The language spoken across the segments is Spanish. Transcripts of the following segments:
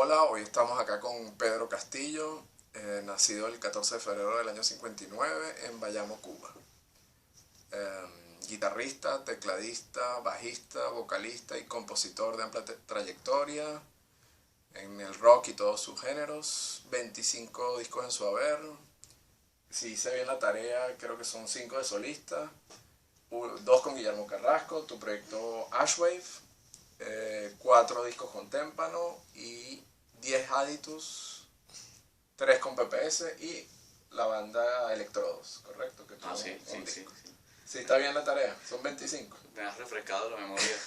Hola, hoy estamos acá con Pedro Castillo, nacido el 14 de febrero del año 59 en Bayamo, Cuba. Guitarrista, tecladista, bajista, vocalista y compositor de amplia trayectoria en el rock y todos sus géneros, 25 discos en su haber. Si hice bien la tarea, creo que son 5 de solista, 2 con Guillermo Carrasco, tu proyecto Ashwave, 4 discos con Témpano y 10 Aditus, 3 con PPS y la banda Electrodos, ¿correcto? Que tuvo Sí, un sí, disco. sí. Sí, está bien la tarea, son 25. Me has refrescado la memoria.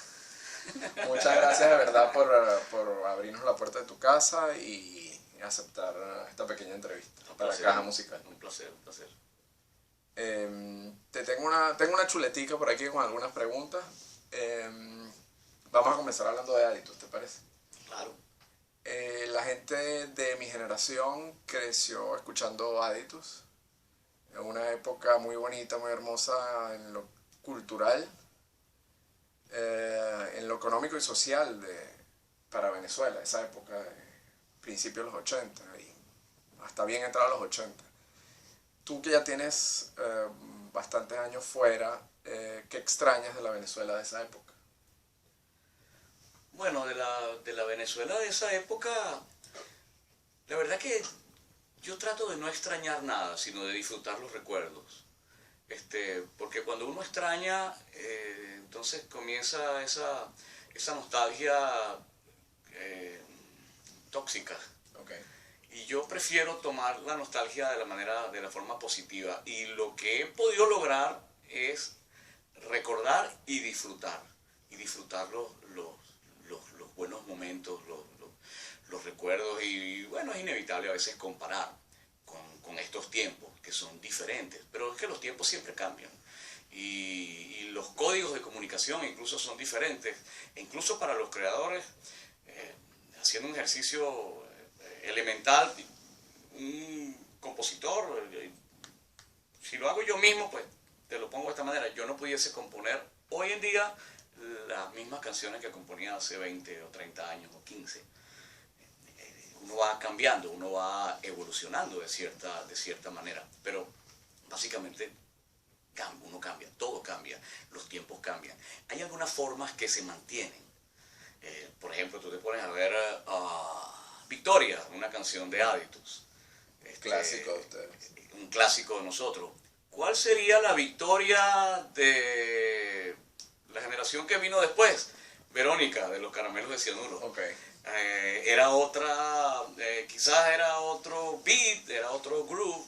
Muchas gracias de verdad por abrirnos la puerta de tu casa y aceptar esta pequeña entrevista Un para placer, Caja Musical. un placer, un placer. Tengo una chuletica por aquí con algunas preguntas. Vamos a comenzar hablando de Aditus, ¿te parece? Claro. La gente de mi generación creció escuchando Aditus. En una época muy bonita, muy hermosa en lo cultural, en lo económico y social para Venezuela, esa época, principios de los 80 y hasta bien entrado a los 80. Tú que ya tienes bastantes años fuera, ¿qué extrañas de la Venezuela de esa época? Bueno, de la Venezuela de esa época, la verdad que yo trato de no extrañar nada, sino de disfrutar los recuerdos. Porque cuando uno extraña, entonces comienza esa nostalgia tóxica. Okay. Y yo prefiero tomar la nostalgia de la forma positiva. Y lo que he podido lograr es recordar y disfrutar. Y disfrutar los buenos momentos, los recuerdos. Y bueno, es inevitable a veces comparar con estos tiempos, que son diferentes. Pero es que los tiempos siempre cambian. Y los códigos de comunicación incluso son diferentes. E incluso para los creadores, haciendo un ejercicio elemental, un compositor, si lo hago yo mismo, pues te lo pongo de esta manera, yo no pudiese componer hoy en día las mismas canciones que componía hace 20 o 30 años o 15. Uno va cambiando, uno va evolucionando de cierta manera, pero básicamente uno cambia, todo cambia, los tiempos cambian. Hay algunas formas que se mantienen. Por ejemplo, tú te pones a ver Victoria, una canción de Aditus. Clásico de ustedes. Un clásico de nosotros. ¿Cuál sería la Victoria de la generación que vino después? Verónica, de los Caramelos de Cianuro. Okay. Era otra, quizás era otro beat, era otro groove,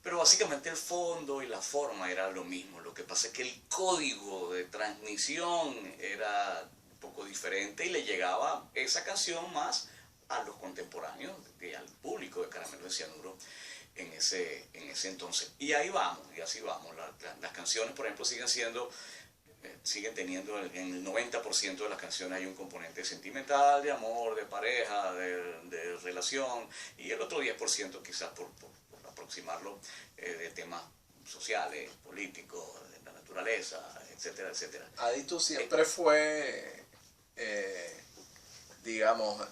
pero básicamente el fondo y la forma era lo mismo. Lo que pasa es que el código de transmisión era un poco diferente y le llegaba esa canción más a los contemporáneos, al público de Caramelo de Cianuro en ese entonces. Y ahí vamos, y así vamos. Las canciones, por ejemplo, siguen teniendo, en el 90% de las canciones hay un componente sentimental, de amor, de pareja, de relación, y el otro 10% quizás por aproximarlo de temas sociales, políticos, de la naturaleza, etcétera, etcétera. Aditus siempre fue, digamos,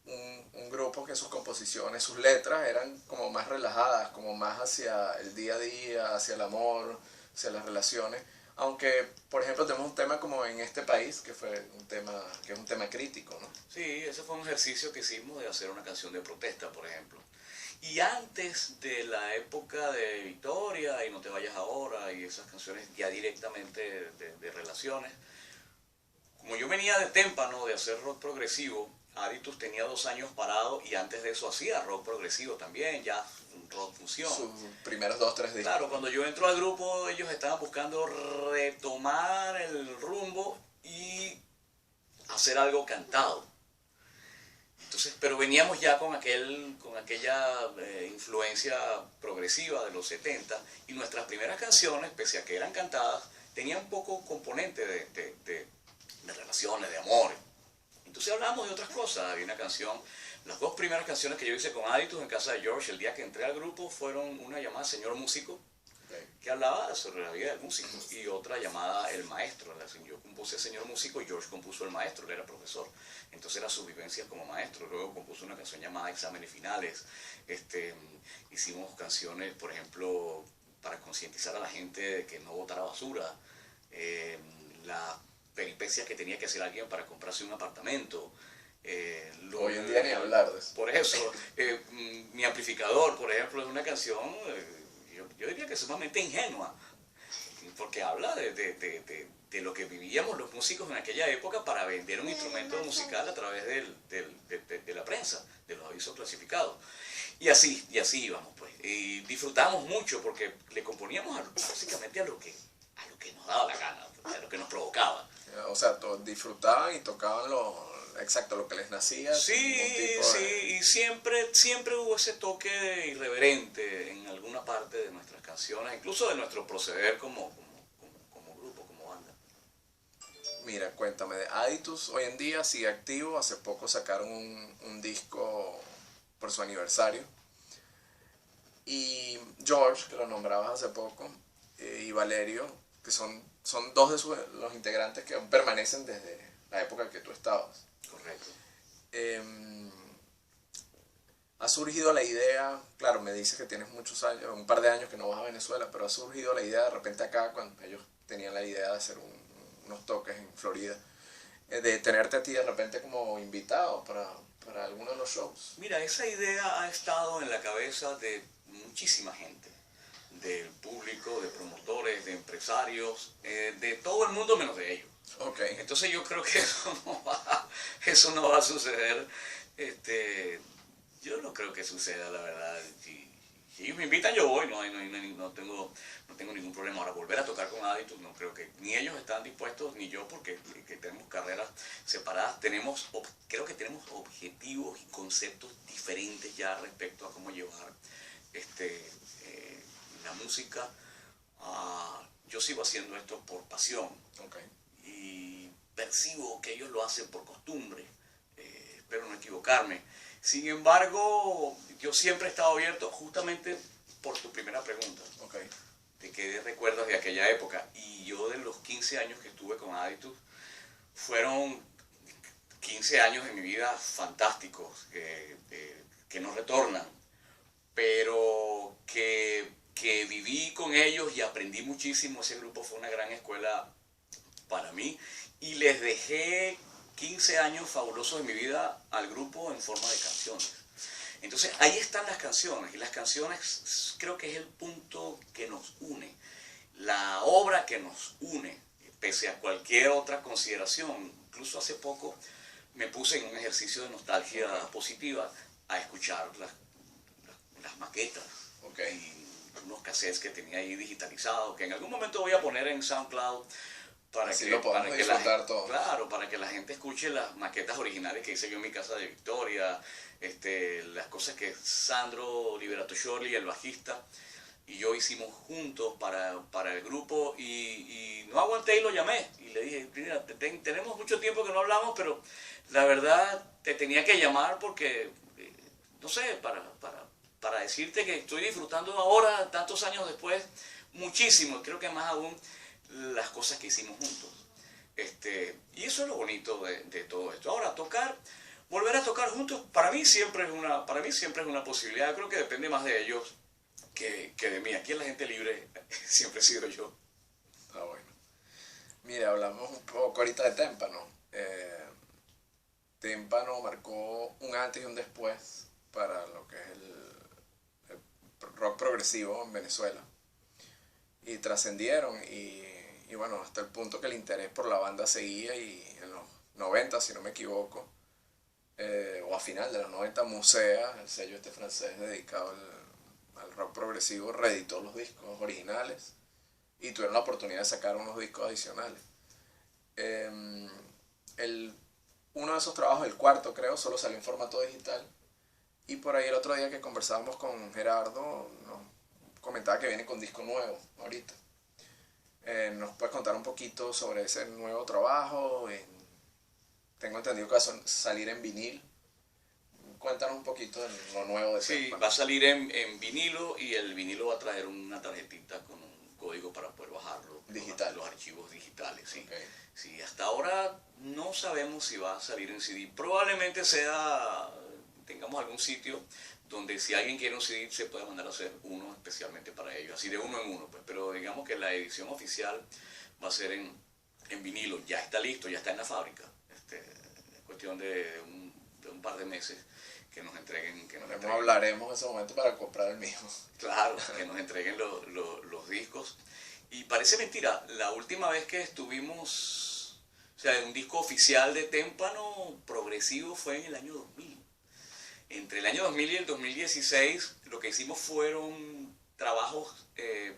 un grupo que sus composiciones, sus letras eran como más relajadas, como más hacia el día a día, hacia el amor, hacia las relaciones. Aunque, por ejemplo, tenemos un tema como En este país, que es un tema crítico, ¿no? Sí, ese fue un ejercicio que hicimos de hacer una canción de protesta, por ejemplo. Y antes de la época de Victoria y No te vayas ahora y esas canciones ya directamente de relaciones, como yo venía de Témpano, de hacer rock progresivo, Aditus tenía 2 años parado y antes de eso hacía rock progresivo también, ya rock fusión. Sus primeros 2, 3 discos. Claro, cuando yo entro al grupo ellos estaban buscando retomar el rumbo y hacer algo cantado. Entonces, pero veníamos ya con aquella influencia progresiva de los 70 y nuestras primeras canciones, pese a que eran cantadas, tenían un poco componente de relaciones, de amor. Entonces hablábamos de otras cosas. Había una canción, las 2 primeras canciones que yo hice con Aditus en casa de George el día que entré al grupo fueron una llamada Señor Músico que hablaba sobre la vida del músico, y otra llamada El Maestro. Yo compuse Señor Músico y George compuso El Maestro, él era profesor, entonces era su vivencia como maestro. Luego compuso una canción llamada Exámenes Finales. Hicimos canciones, por ejemplo, para concientizar a la gente de que no botara basura, las peripecias que tenía que hacer alguien para comprarse un apartamento. Hoy en día ni hablar de eso. Por eso, Mi Amplificador, por ejemplo, es una canción, yo diría que sumamente ingenua, porque habla de lo que vivíamos los músicos en aquella época para vender un instrumento musical a través de la prensa, de los avisos clasificados. Y así íbamos, pues. Y disfrutamos mucho porque le componíamos básicamente a lo que nos daba la gana, a lo que nos provocaba. O sea, disfrutaban y tocaban exacto lo que les nacía. Sí, y siempre hubo ese toque irreverente en alguna parte de nuestras canciones, incluso de nuestro proceder como grupo, como banda. Mira, cuéntame de Aditus. Hoy en día sigue activo. Hace poco sacaron un disco por su aniversario. Y George, que lo nombrabas hace poco, y Valerio, que son dos de los integrantes que permanecen desde la época en que tú estabas. Correcto. Ha surgido la idea, claro, me dices que tienes muchos años, un par de años que no vas a Venezuela, pero ha surgido la idea de repente acá, cuando ellos tenían la idea de hacer unos toques en Florida, de tenerte a ti de repente como invitado para alguno de los shows. Mira, esa idea ha estado en la cabeza de muchísima gente, del público, de promotores, de empresarios, de todo el mundo menos de ellos. Okay. Entonces yo creo que eso no va a suceder. Yo no creo que suceda, la verdad. Si ellos me invitan, yo voy, no tengo ningún problema. Ahora, volver a tocar con Aditus, no creo que ni ellos están dispuestos, ni yo, porque tenemos carreras separadas. Creo que tenemos objetivos y conceptos diferentes ya respecto a cómo llevar la música. Yo sigo haciendo esto por pasión. Okay. Y percibo que ellos lo hacen por costumbre. Espero no equivocarme. Sin embargo, yo siempre he estado abierto justamente por tu primera pregunta. Okay. De qué recuerdas de aquella época. Y yo de los 15 años que estuve con Aditus, fueron 15 años de mi vida fantásticos, que no retornan, pero que viví con ellos y aprendí muchísimo. Ese grupo fue una gran escuela para mí y les dejé 15 años fabulosos de mi vida al grupo en forma de canciones. Entonces ahí están las canciones, y las canciones creo que es el punto que nos une, la obra que nos une, pese a cualquier otra consideración. Incluso hace poco me puse en un ejercicio de nostalgia positiva a escuchar las maquetas. Okay. Y unos cassettes que tenía ahí digitalizados, que en algún momento voy a poner en SoundCloud, para así que, lo podamos para disfrutar todo. Claro, para que la gente escuche las maquetas originales que hice yo en mi casa de Victoria, las cosas que Sandro Liberato Shorley, el bajista, y yo hicimos juntos para el grupo, y no aguanté y lo llamé, y le dije, mira, tenemos mucho tiempo que no hablamos, pero la verdad te tenía que llamar porque, no sé, para decirte que estoy disfrutando ahora, tantos años después, muchísimo, creo que más aún, las cosas que hicimos juntos. Y eso es lo bonito de todo esto. Ahora, volver a tocar juntos, para mí siempre es una posibilidad. Yo creo que depende más de ellos que de mí. Aquí en La Gente Libre siempre he sido yo. Ah, bueno. Mira, hablamos un poco ahorita de Témpano. Témpano marcó un antes y un después para lo que es el rock progresivo en Venezuela. Y trascendieron y bueno, hasta el punto que el interés por la banda seguía, y en los 90, si no me equivoco, o a final de los 90, Musea, el sello francés dedicado al rock progresivo, reeditó los discos originales y tuvieron la oportunidad de sacar unos discos adicionales. Uno de esos trabajos, el cuarto creo, solo salió en formato digital, y por ahí el otro día que conversábamos con Gerardo, nos comentaba que viene con disco nuevo ahorita. ¿Nos puedes contar un poquito sobre ese nuevo trabajo? Tengo entendido que va a salir en vinil. cuéntanos un poquito de lo nuevo de Sí, Témpano. va a salir en vinilo y el vinilo va a traer una tarjetita con un código para poder bajarlo. Digital. Los archivos digitales, sí. Okay. Sí, hasta ahora no sabemos si va a salir en CD. Probablemente sea, tengamos algún sitio donde si alguien quiere un CD se pueda mandar a hacer uno especialmente para ellos, así de uno en uno, pues. Pero digamos que la edición oficial va a ser en vinilo, ya está listo, ya está en la fábrica. Es cuestión de un par de meses que nos entreguen. Hablaremos en ese momento para comprar el mismo. Claro, que nos entreguen los discos. Y parece mentira, la última vez que estuvimos, o sea, un disco oficial de Témpano progresivo fue en el año 2000. Entre el año 2000 y el 2016 lo que hicimos fueron trabajos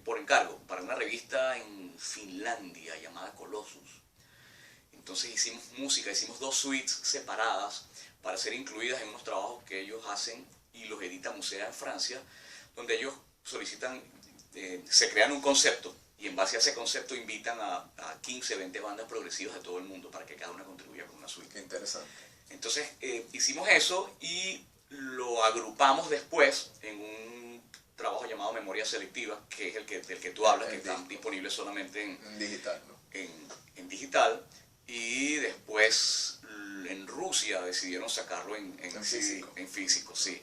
por encargo para una revista en Finlandia llamada Colossus. Entonces hicimos música, hicimos 2 suites separadas para ser incluidas en unos trabajos que ellos hacen y los edita Musea en Francia, donde ellos solicitan, se crean un concepto y en base a ese concepto invitan a 15, 20 bandas progresivas de todo el mundo para que cada una contribuya con una suite. Qué interesante. Entonces hicimos eso y lo agrupamos después en un trabajo llamado Memoria Selectiva, que es del que tú hablas, que está disponible solamente en digital, ¿no? en digital. Y después en Rusia decidieron sacarlo en físico. En físico, sí.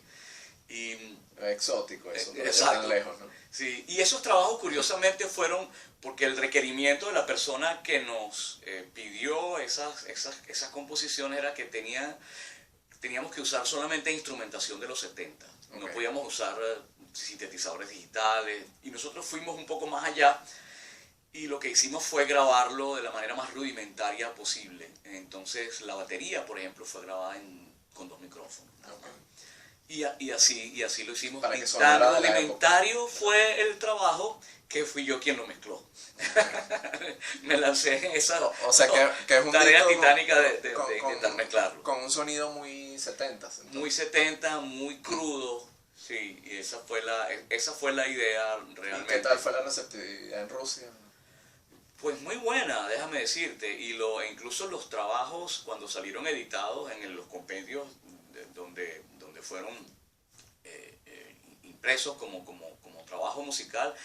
Y, exótico eso, exacto, tan lejos, ¿no? Sí, y esos trabajos curiosamente fueron porque el requerimiento de la persona que nos pidió esas composiciones era que teníamos que usar solamente instrumentación de los 70. Okay. No podíamos usar sintetizadores digitales y nosotros fuimos un poco más allá. Y lo que hicimos fue grabarlo de la manera más rudimentaria posible. Entonces la batería, por ejemplo, fue grabada con 2 micrófonos. Okay. Y así lo hicimos. Para que tan rudimentario fue el trabajo que fui yo quien lo mezcló. Me lancé en esa que es un tarea titánica de intentar mezclarlo. Con un sonido muy 70. Muy 70, muy crudo. Sí, y esa fue la idea realmente. ¿Y qué tal fue la receptividad en Rusia? Pues muy buena, déjame decirte, y incluso los trabajos cuando salieron editados en los compendios donde fueron impresos como trabajo musical,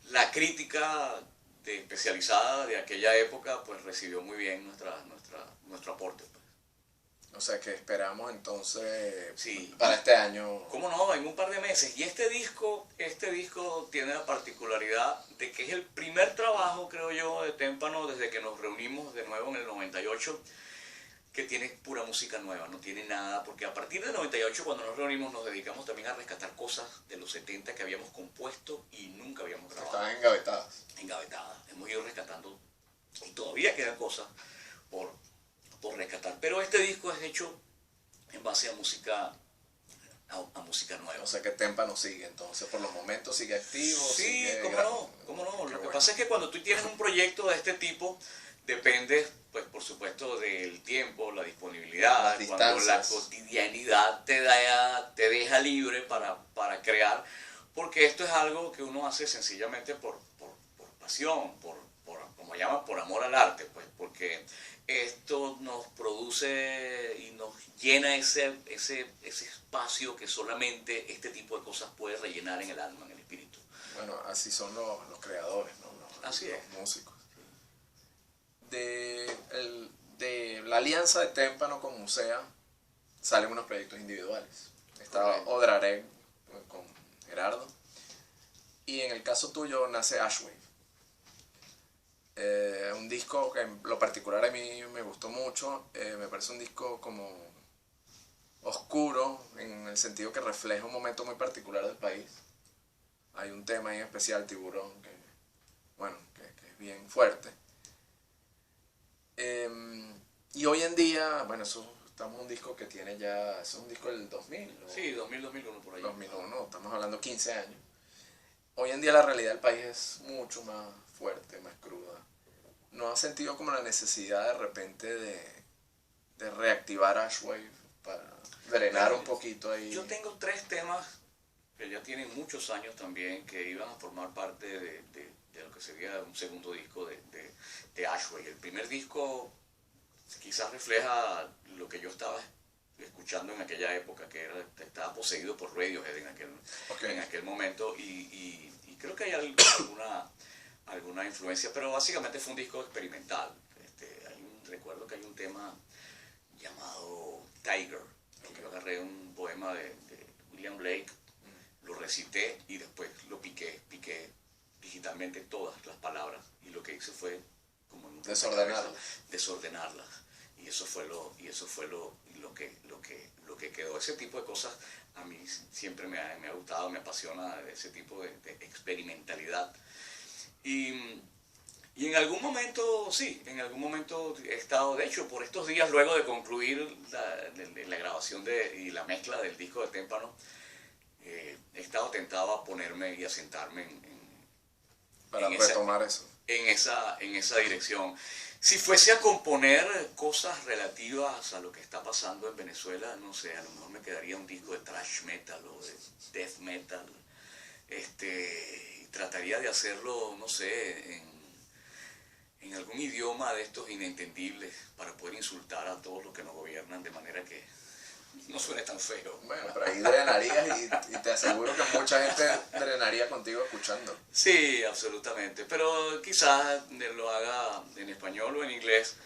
la crítica especializada de aquella época pues recibió muy bien nuestro aporte. Pues. O sea que esperamos entonces sí, para este año. ¿Cómo no? En un par de meses. Y este disco tiene la particularidad de que es el primer trabajo, creo yo, de Témpano desde que nos reunimos de nuevo en el 98, que tiene pura música nueva, no tiene nada, porque a partir del 98 cuando nos reunimos nos dedicamos también a rescatar cosas de los 70 que habíamos compuesto y nunca habíamos grabado. Estaban engavetadas. Engavetadas. Hemos ido rescatando y todavía quedan cosas por rescatar. Pero este disco es hecho en base a música nueva. O sea que Témpano sigue, entonces por los momentos sigue activo. Sí, sigue cómo no. Lo que pasa es que cuando tú tienes un proyecto de este tipo, depende, pues por supuesto, del tiempo, la disponibilidad, cuando la cotidianidad te deja libre para crear, porque esto es algo que uno hace sencillamente por pasión, como llaman, por amor al arte, pues, porque esto nos produce y nos llena ese espacio que solamente este tipo de cosas puede rellenar en el alma, en el espíritu. Bueno, así son los creadores, ¿no? Así los es. músicos. De la alianza de Témpano con Musea salen unos proyectos individuales. Estaba Odrareg con Gerardo y en el caso tuyo nace Ashwave. Un disco que en lo particular a mí me gustó mucho, me parece un disco como oscuro en el sentido que refleja un momento muy particular del país. Hay un tema en especial, Tiburón, que es bien fuerte. Y hoy en día, bueno, estamos en un disco que tiene ya, es un disco del 2000. ¿no? Sí, 2000, 2001 por ahí. 2001, estamos hablando 15 años. Hoy en día la realidad del país es mucho más fuerte, más cruda. ¿No has sentido como la necesidad de repente de reactivar Ashwave para drenar un poquito ahí? Yo tengo 3 temas que ya tienen muchos años también, que iban a formar parte de lo que sería un segundo disco de Ashwave. El primer disco quizás refleja lo que yo estaba escuchando en aquella época, que era poseído por Radiohead en aquel momento y creo que hay alguna influencia, pero básicamente fue un disco experimental. Recuerdo que hay un tema llamado Tiger, que yo agarré un poema de William Blake, lo recité y después lo piqué digitalmente todas las palabras y lo que hice fue como en desordenarlas y eso fue lo que quedó. Ese tipo de cosas a mí siempre me ha gustado, me apasiona ese tipo de experimentalidad y en algún momento he estado, de hecho por estos días luego de concluir la grabación y la mezcla del disco de Témpano, he estado tentado a ponerme y a sentarme para retomar eso. En esa dirección. Si fuese a componer cosas relativas a lo que está pasando en Venezuela, no sé, a lo mejor me quedaría un disco de thrash metal o de death metal. Y trataría de hacerlo, no sé, en algún idioma de estos inentendibles para poder insultar a todos los que nos gobiernan de manera que no suene tan feo. Bueno, pero ahí drenarías y te aseguro que mucha gente drenaría contigo escuchando. Sí, absolutamente, pero quizás lo haga en español o en inglés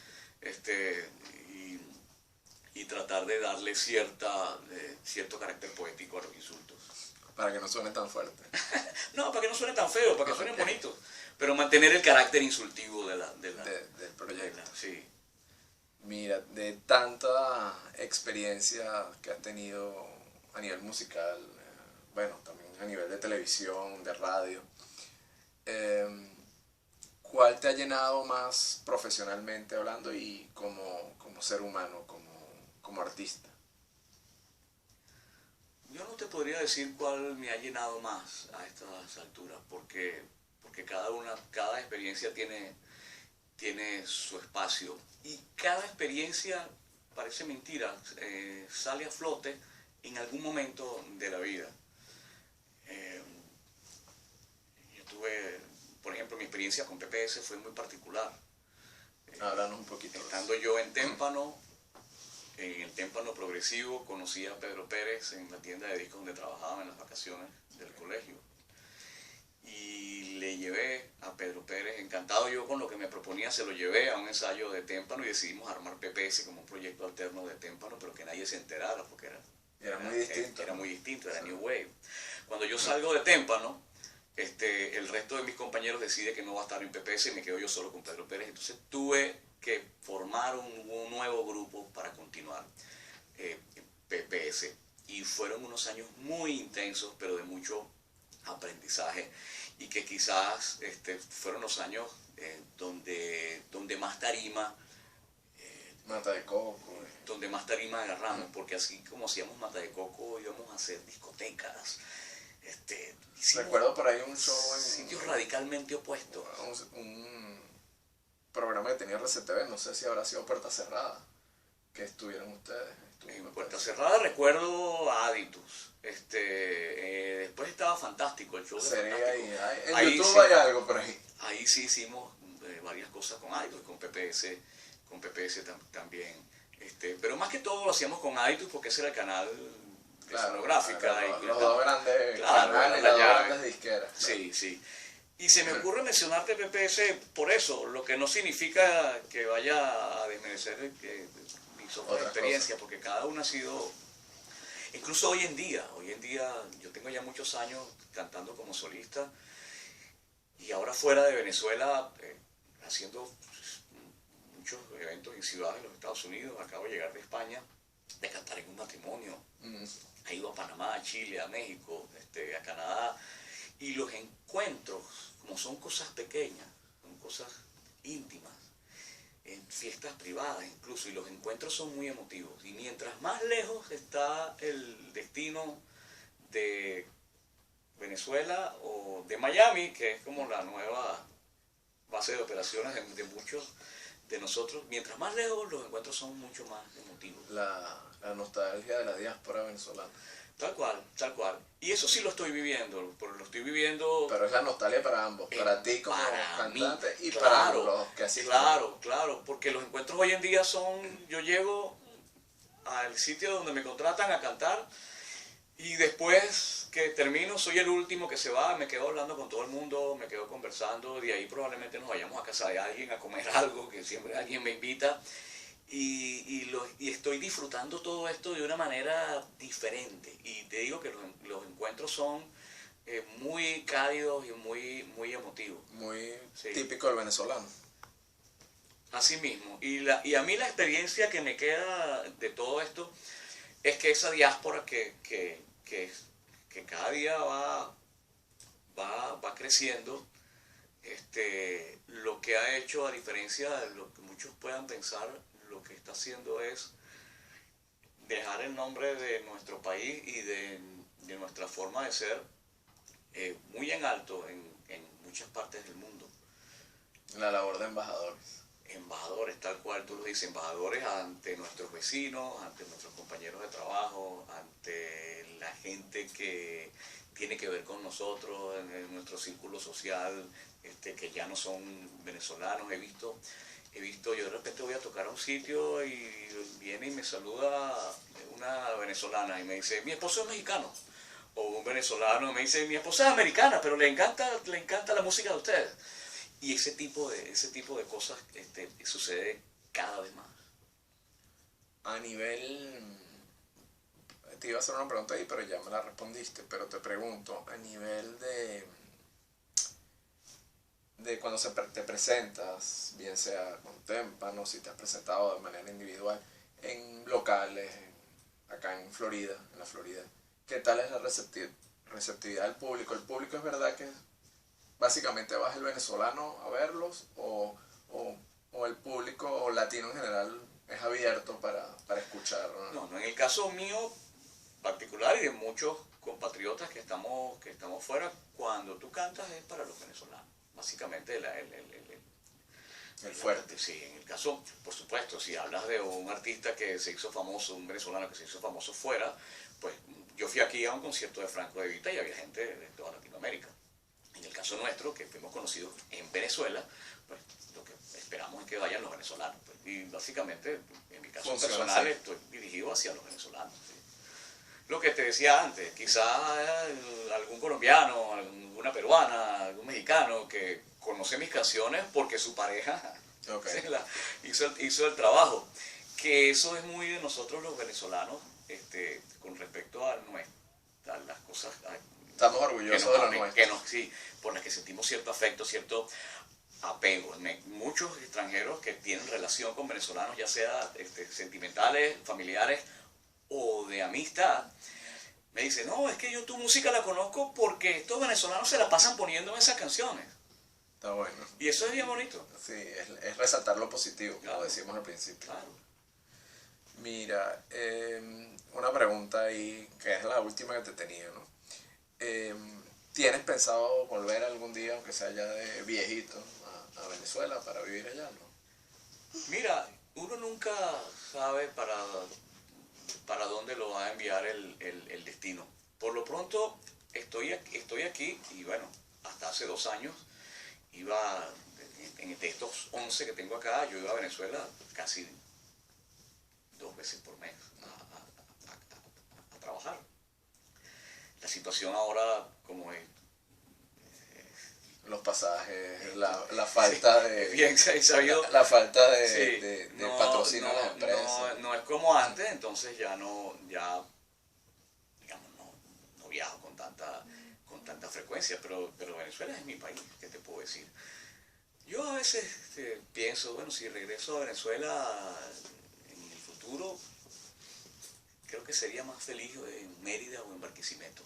y tratar de darle cierto carácter poético a los insultos. Para que no suene tan fuerte. No, para que no suene tan feo, para que suene bonito, pero mantener el carácter insultivo del proyecto. Sí. Mira, de tanta experiencia que has tenido a nivel musical, bueno, también a nivel de televisión, de radio, ¿cuál te ha llenado más profesionalmente hablando y como ser humano, como artista? Yo no te podría decir cuál me ha llenado más a estas alturas, porque cada experiencia tiene su espacio y cada experiencia, parece mentira, sale a flote en algún momento de la vida. Yo tuve, por ejemplo, mi experiencia con PPS fue muy particular. Háblanos un poquito. Estando yo en Témpano, en el Témpano Progresivo, conocí a Pedro Pérez en la tienda de discos donde trabajaba en las vacaciones del colegio. Y le llevé a Pedro Pérez, encantado yo con lo que me proponía, se lo llevé a un ensayo de Témpano y decidimos armar PPS como un proyecto alterno de Témpano, pero que nadie se enterara porque era muy distinto. Era muy distinto, era New Wave. Cuando yo salgo de Témpano, el resto de mis compañeros decide que no va a estar en PPS y me quedo yo solo con Pedro Pérez. Entonces tuve que formar un nuevo grupo para continuar PPS. Y fueron unos años muy intensos, pero de mucho aprendizaje y que quizás fueron los años donde más tarima Mata de Coco donde más tarima agarramos, porque así como hacíamos Mata de Coco íbamos a hacer discotecas, recuerdo por ahí un show en sitios radicalmente opuestos, un programa que tenía RCTV, no sé si habrá sido Puerta Cerrada, que estuvieron ustedes. En Puerta Cerrada recuerdo a Aditus. Después estaba Fantástico, el show de Fantástico. En YouTube hay algo por ahí. Ahí sí hicimos varias cosas con Aditus, con PPS también. Pero más que todo lo hacíamos con Aditus porque ese era el canal de sonográfica. Los dos grandes canales, las dos grandes disqueras. Sí, sí. Y se me ocurre mencionarte PPS por eso, lo que no significa que vaya a desmerecer mis otras experiencias, porque cada una ha sido, incluso hoy en día yo tengo ya muchos años cantando como solista y ahora fuera de Venezuela haciendo muchos eventos en ciudades de los Estados Unidos. Acabo de llegar de España, de cantar en un matrimonio, he ido a Panamá, a Chile, a México, a Canadá, y los encuentros, como son cosas pequeñas, son cosas íntimas, en fiestas privadas incluso, y los encuentros son muy emotivos. Y mientras más lejos está el destino de Venezuela o de Miami, que es como la nueva base de operaciones de muchos de nosotros, mientras más lejos los encuentros son mucho más emotivos. La nostalgia de la diáspora venezolana. Tal cual, tal cual. Y eso sí lo estoy viviendo, Pero es la nostalgia para ambos, para ti como cantante y claro, para los que asisten. Claro, porque los encuentros hoy en día son, yo llego al sitio donde me contratan a cantar Y después que termino, soy el último que se va, me quedo hablando con todo el mundo, me quedo conversando, de ahí probablemente nos vayamos a casa de alguien a comer algo, que siempre alguien me invita, y estoy disfrutando todo esto de una manera diferente. Y te digo que los encuentros son muy cálidos y muy emotivos. Muy Sí. típico del venezolano. Así mismo. Y a mí la experiencia que me queda de todo esto es que esa diáspora que cada día va creciendo, lo que ha hecho, a diferencia de lo que muchos puedan pensar, lo que está haciendo es dejar el nombre de nuestro país y de nuestra forma de ser muy en alto en muchas partes del mundo. La labor de embajadores. Embajadores, tal cual tú lo dices, embajadores ante nuestros vecinos, ante nuestros compañeros de trabajo, ante la gente que tiene que ver con nosotros en nuestro círculo social, que ya no son venezolanos. He visto, yo de repente voy a tocar a un sitio y viene y me saluda una venezolana y me dice, mi esposo es mexicano. O un venezolano me dice, mi esposa es americana, pero le encanta la música de ustedes. Y ese tipo de cosas sucede cada vez más. A nivel... Te iba a hacer una pregunta ahí, pero ya me la respondiste. Pero te pregunto, a nivel de cuando te presentas, bien sea con Témpano, si te has presentado de manera individual, en locales, acá en Florida, en la Florida, ¿qué tal es la receptividad del público? ¿El público es verdad que básicamente vas el venezolano a verlos o el público latino en general es abierto para escuchar? No, no, en el caso mío particular y de muchos compatriotas que estamos fuera, cuando tú cantas es para los venezolanos. Básicamente El fuerte. Sí, en el caso, por supuesto, si hablas de un artista que se hizo famoso, un venezolano que se hizo famoso fuera, pues yo fui aquí a un concierto de Franco De Vita y había gente de toda Latinoamérica. En el caso nuestro, que fuimos conocidos en Venezuela, pues lo que esperamos es que vayan los venezolanos. Pues, y básicamente, en mi caso personal, estoy dirigido hacia los venezolanos. ¿Sí? Lo que te decía antes, quizás algún colombiano, alguna peruana, algún mexicano que conoce mis canciones porque su pareja hizo el trabajo. Que eso es muy de nosotros los venezolanos con respecto a las cosas. Estamos orgullosos de lo nuestro. Sí, por las que sentimos cierto afecto, cierto apego. Muchos extranjeros que tienen relación con venezolanos, ya sea sentimentales, familiares o de amistad, me dicen, no, es que yo tu música la conozco porque estos venezolanos se la pasan poniendo esas canciones. Está bueno. Y eso es bien bonito. Sí, es resaltar lo positivo, claro, como decimos al principio. Claro. Mira, una pregunta ahí, que es la última que te tenía, ¿no? ¿Tienes pensado volver algún día, aunque sea ya de viejito, a Venezuela para vivir allá, no? Mira, uno nunca sabe para dónde lo va a enviar el destino. Por lo pronto, estoy aquí y bueno, hasta hace 2 años iba, de estos 11 que tengo acá, yo iba a Venezuela casi 2 veces por mes a trabajar. La situación ahora, como es, los pasajes, la falta de... Bien sabido, la falta de, sí, de patrocinio a las empresas. No es como antes, entonces digamos, no viajo con tanta frecuencia, pero Venezuela es mi país, ¿qué te puedo decir? Yo a veces pienso, bueno, si regreso a Venezuela en el futuro, creo que sería más feliz en Mérida o en Barquisimeto.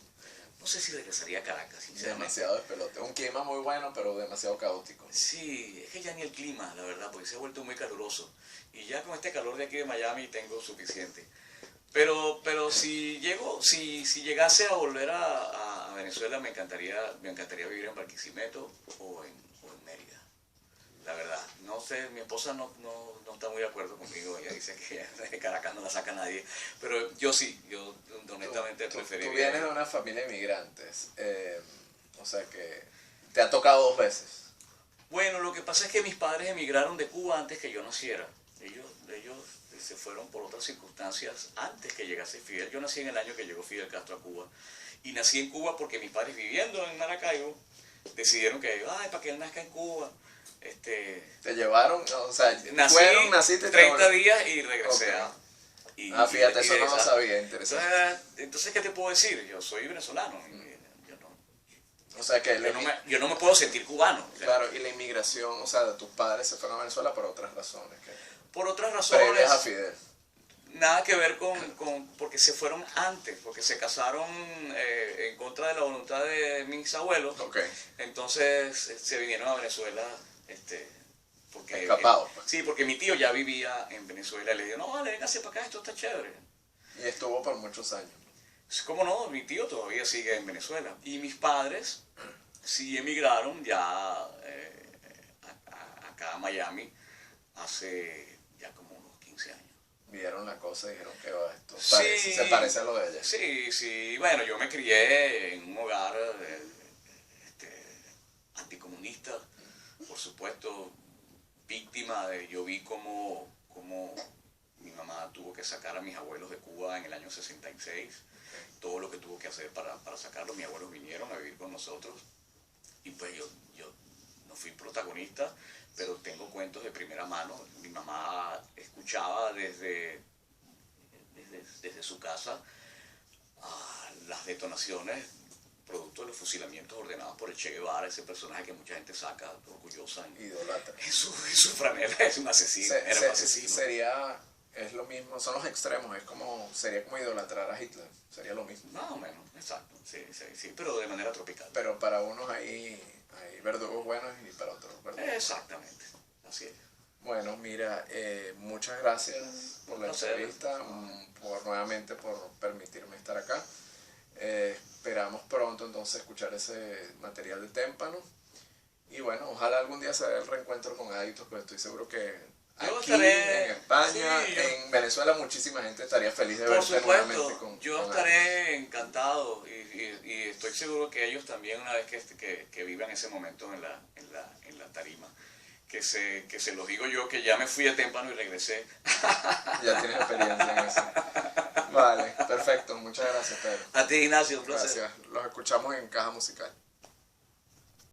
No sé si regresaría a Caracas, sinceramente. Demasiado despelote. Un clima muy bueno, pero demasiado caótico. Sí, es que ya ni el clima, la verdad, porque se ha vuelto muy caluroso. Y ya con este calor de aquí de Miami tengo suficiente. Pero si llegase a volver a Venezuela, me encantaría vivir en Barquisimeto o en Mérida. La verdad, no sé, mi esposa no está muy de acuerdo conmigo, ella dice que de Caracas no la saca nadie, pero yo sí, yo honestamente preferiría... Tú vienes de una familia de inmigrantes, o sea que te ha tocado 2 veces. Bueno, lo que pasa es que mis padres emigraron de Cuba antes que yo naciera. Ellos se fueron por otras circunstancias antes que llegase Fidel. Yo nací en el año que llegó Fidel Castro a Cuba. Y nací en Cuba porque mis padres, viviendo en Maracaibo, decidieron que, ay, para que él nazca en Cuba. ¿Te llevaron? O sea, naciste 30 días y regresé. Okay. Fíjate, eso no lo sabía, interesante. Entonces, ¿qué te puedo decir? Yo soy venezolano. O sea que yo no me puedo sentir cubano. Claro, y la inmigración, o sea, tus padres se fueron a Venezuela por otras razones. Por otras razones. Previas a Fidel. Nada que ver porque se fueron antes, porque se casaron en contra de la voluntad de mis abuelos. Okay. Entonces se vinieron a Venezuela. Porque, escapados. Pues. Sí, porque mi tío ya vivía en Venezuela y le dijo, no, vale, véngase para acá, esto está chévere. Y estuvo por muchos años. ¿Cómo no? Mi tío todavía sigue en Venezuela. Y mis padres sí emigraron ya acá a Miami hace ya como unos 15 años. Vieron la cosa y dijeron que esto se parece a lo de ella. Sí. Bueno, yo me crié en un hogar anticomunista, por supuesto, víctima de... Yo vi como mi mamá tuvo que sacar a mis abuelos de Cuba en el año 66. Todo lo que tuvo que hacer para sacarlos. Mis abuelos vinieron a vivir con nosotros. Y pues yo no fui protagonista, pero tengo cuentos de primera mano. Mi mamá escuchaba desde su casa las detonaciones producto de los fusilamientos ordenados por el Che Guevara, ese personaje que mucha gente saca orgullosa. Idolatra. En su franela, es un asesino. Era un asesino. Es lo mismo, son los extremos, sería como idolatrar a Hitler, sería lo mismo. Más o menos, exacto, sí, pero de manera tropical. Pero para unos hay verdugos buenos y para otros verdugos. Exactamente, así es. Bueno, mira, muchas gracias por la entrevista, nuevamente por permitirme estar acá. Esperamos pronto entonces escuchar ese material de Témpano. Y bueno, ojalá algún día se dé el reencuentro con Adictos, pero estoy seguro que aquí, en España, en Venezuela, muchísima gente estaría feliz de verte nuevamente con yo estaré encantado y estoy seguro que ellos también, una vez que vivan ese momento en la tarima, que se los digo yo, que ya me fui a Témpano y regresé. Ya tienes experiencia en eso. Vale, perfecto. Muchas gracias, Pedro. A ti, Ignacio, un placer. Gracias. Los escuchamos en Caja Musical.